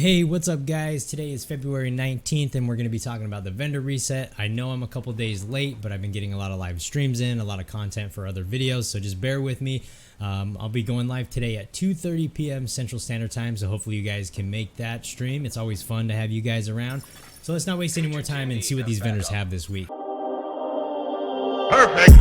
Hey, what's up guys? Today is February 19th and we're going to be talking about the vendor reset. I know I'm a couple days late, but I've been getting a lot of live streams in, a lot of content for other videos, so just bear with me. I'll be going live today at 2:30 p.m. Central Standard Time, so hopefully you guys can make that stream. It's always fun to have you guys around. So let's not waste any more time and see what these vendors have this week. Perfect.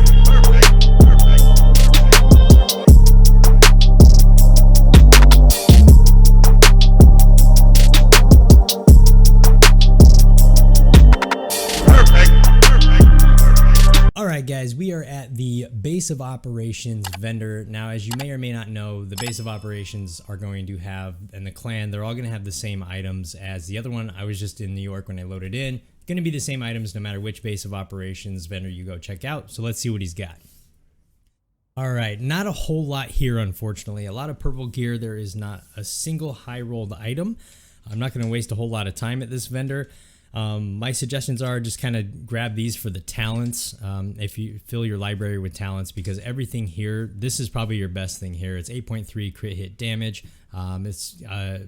Alright guys, we are at the base of operations vendor. Now, as you may or may not know, the base of operations are going to have, and the clan, they're all going to have the same items as the other one. I was just in New York when I loaded in. Going to be the same items no matter which base of operations vendor you go check out. So let's see what he's got. Alright, not a whole lot here unfortunately. A lot of purple gear. There is not a single high rolled item. I'm not going to waste a whole lot of time at this vendor. My suggestions are just kind of grab these for the talents. If you fill your library with talents, because everything here, this is probably your best thing here. It's 8.3 crit hit damage. It's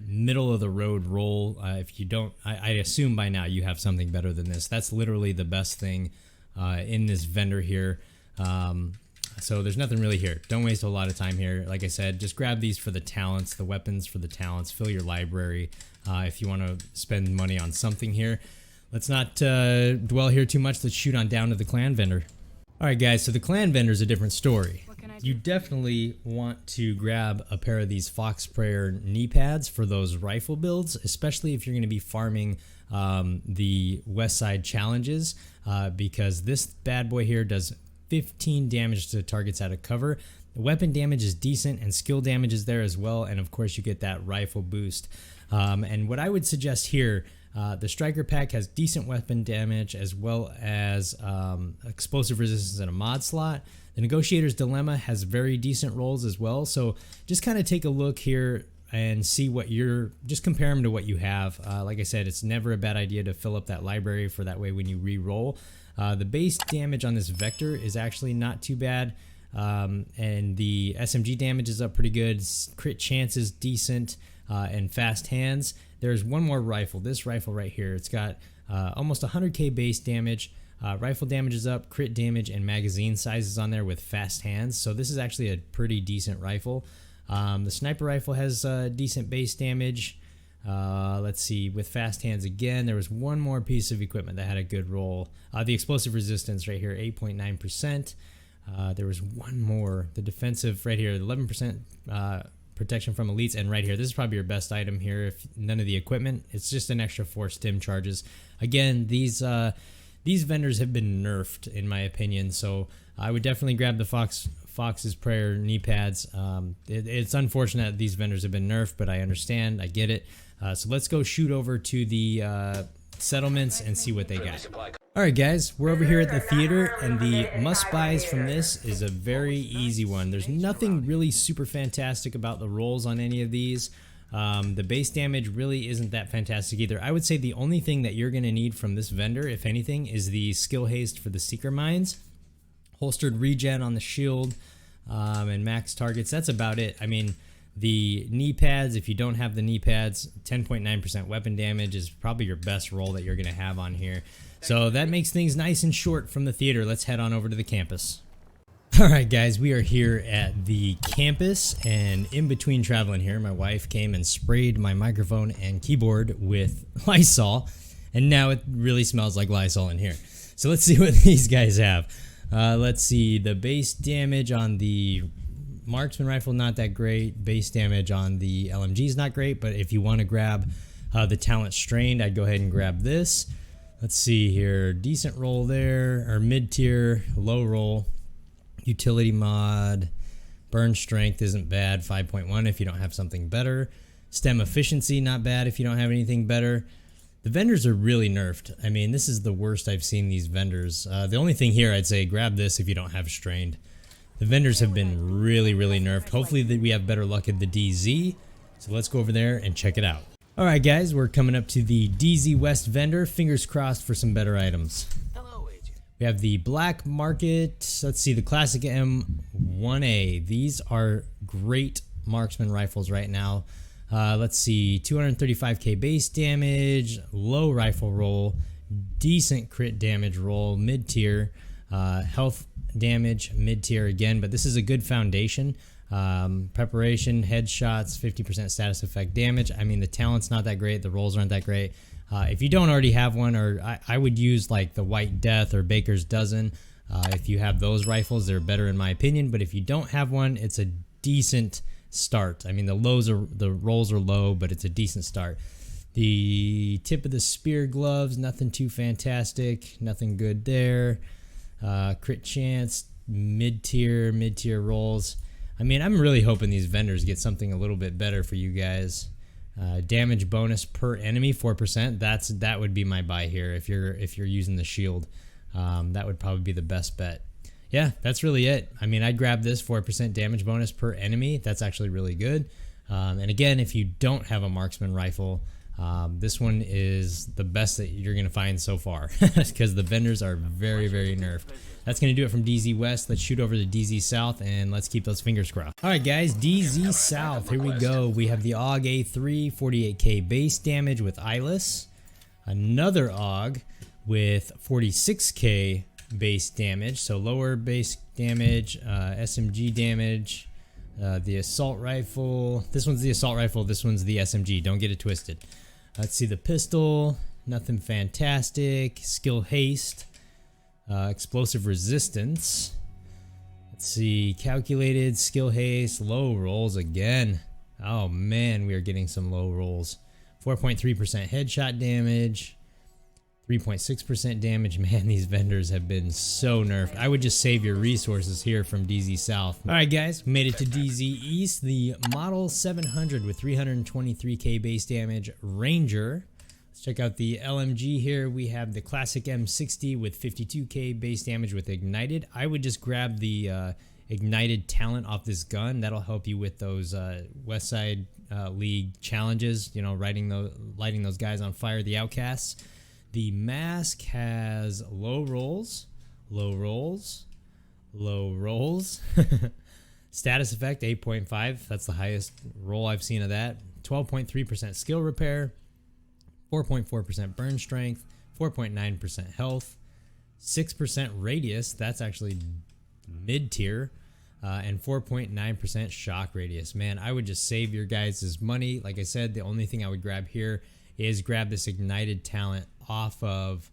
middle of the road roll. If you don't, I assume by now you have something better than this. That's literally the best thing in this vendor here. So there's nothing really here. Don't waste a lot of time here. Like I said, just grab these for the talents, the weapons for the talents, fill your library. If you want to spend money on something here. Let's not dwell here too much. Let's shoot on down to the clan vendor. Alright guys, so the clan vendor is a different story. You definitely want to grab a pair of these Fox Prayer knee pads for those rifle builds, especially if you're going to be farming the West Side challenges, because this bad boy here does 15 damage to targets out of cover. The weapon damage is decent and skill damage is there as well, and of course you get that rifle boost. And what I would suggest here, the striker pack has decent weapon damage as well as explosive resistance and a mod slot. The negotiator's dilemma has very decent rolls as well, so just kind of take a look here and see what just compare them to what you have. Like I said, it's never a bad idea to fill up that library for that way when you re-roll. The base damage on this vector is actually not too bad. And the SMG damage is up pretty good. Crit chance is decent, and fast hands. There's one more rifle. This rifle right here. It's got almost 100k base damage. Rifle damage is up, crit damage, and magazine size is on there with fast hands. So this is actually a pretty decent rifle. The sniper rifle has decent base damage. Let's see, with fast hands again, there was one more piece of equipment that had a good roll. The explosive resistance right here, 8.9%. There was one more, the defensive right here, 11% protection from elites, and right here, this is probably your best item here. If none of the equipment, it's just an extra 4 stim charges. Again, these vendors have been nerfed in my opinion, so I would definitely grab the Fox's Prayer knee pads. It's unfortunate that these vendors have been nerfed, but I understand, I get it. So let's go shoot over to the settlements and see what they got. Alright guys, we're over here at the theater, and the must buys from this is a very easy one. There's nothing really super fantastic about the rolls on any of these. The base damage really isn't that fantastic either. I would say the only thing that you're going to need from this vendor, if anything, is the skill haste for the Seeker Mines. Holstered regen on the shield, and max targets. That's about it. I mean, the knee pads, if you don't have the knee pads, 10.9% weapon damage is probably your best roll that you're going to have on here. So that makes things nice and short from the theater. Let's head on over to the campus. Alright guys, we are here at the campus, and in between traveling here, my wife came and sprayed my microphone and keyboard with Lysol, and now it really smells like Lysol in here. So let's see what these guys have. Let's see, the base damage on the marksman rifle, not that great. Base damage on the LMG is not great, but if you want to grab the talent strained, I'd go ahead and grab this. Let's see here, decent roll there, or mid-tier, low roll. Utility mod, burn strength isn't bad, 5.1 if you don't have something better. Stem efficiency, not bad if you don't have anything better. The vendors are really nerfed. I mean, this is the worst I've seen these vendors. The only thing here, I'd say grab this if you don't have strained. The vendors have been really, really nerfed. Hopefully we have better luck at the DZ. So let's go over there and check it out. Alright guys, we're coming up to the DZ West vendor. Fingers crossed for some better items. We have the black market. Let's see, the classic M1A. These are great marksman rifles right now. Let's see, 235k base damage, low rifle roll, decent crit damage roll, mid-tier, health damage, mid-tier again, but this is a good foundation. Preparation, headshots, 50% status effect damage. I mean, the talent's not that great, the rolls aren't that great. If you don't already have one, or I would use like the White Death or Baker's Dozen. If you have those rifles, they're better in my opinion, but if you don't have one, it's a decent start. I mean, the rolls are low, but it's a decent start. The tip of the spear gloves, nothing too fantastic, nothing good there. Crit chance, mid-tier rolls. I mean, I'm really hoping these vendors get something a little bit better for you guys. Damage bonus per enemy, 4%. That would be my buy here if you're using the shield. That would probably be the best bet. Yeah, that's really it. I mean, I'd grab this 4% damage bonus per enemy. That's actually really good. And again, if you don't have a marksman rifle, this one is the best that you're going to find so far because the vendors are very, very nerfed. That's going to do it from DZ West. Let's shoot over to DZ South and let's keep those fingers crossed. All right, guys, DZ South. Here we go. We have the AUG A3, 48k base damage with Eyeless. Another AUG with 46k base damage, so lower base damage, SMG damage, the assault rifle. This one's the assault rifle, this one's the SMG, don't get it twisted. Let's see the pistol, nothing fantastic. Skill haste, explosive resistance. Let's see, calculated, skill haste, low rolls again. Oh man, we are getting some low rolls. 4.3% headshot damage, 3.6% damage. Man, these vendors have been so nerfed. I would just save your resources here from DZ South. All right, guys, made it to DZ East. The Model 700 with 323k base damage Ranger. Let's check out the LMG here. We have the classic M60 with 52k base damage with Ignited. I would just grab the Ignited talent off this gun. That'll help you with those Westside League challenges, you know, lighting those guys on fire, the outcasts. The mask has low rolls, low rolls, low rolls. Status effect 8.5. That's the highest roll I've seen of that. 12.3% skill repair, 4.4% burn strength, 4.9% health, 6% radius. That's actually mid-tier. And 4.9% shock radius. Man, I would just save your guys' money. Like I said, the only thing I would grab here is grab this Ignited talent off of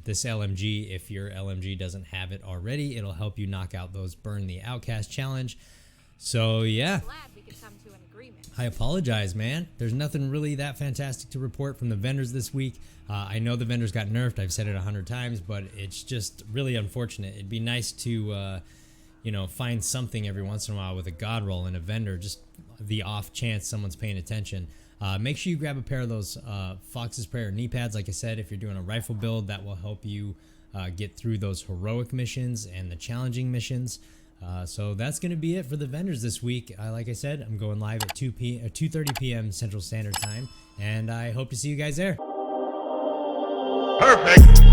this LMG. If your LMG doesn't have it already, it'll help you knock out those Burn the Outcast challenge. So yeah, I apologize, man. There's nothing really that fantastic to report from the vendors this week. I know the vendors got nerfed. I've said it 100 times, but it's just really unfortunate. It'd be nice to you know, find something every once in a while with a god roll in a vendor, just the off chance someone's paying attention. Make sure you grab a pair of those Fox's Prayer knee pads. Like I said, if you're doing a rifle build, that will help you get through those heroic missions and the challenging missions. So that's going to be it for the vendors this week. Like I said, I'm going live at 2:30 p.m. Central Standard Time, and I hope to see you guys there. Perfect.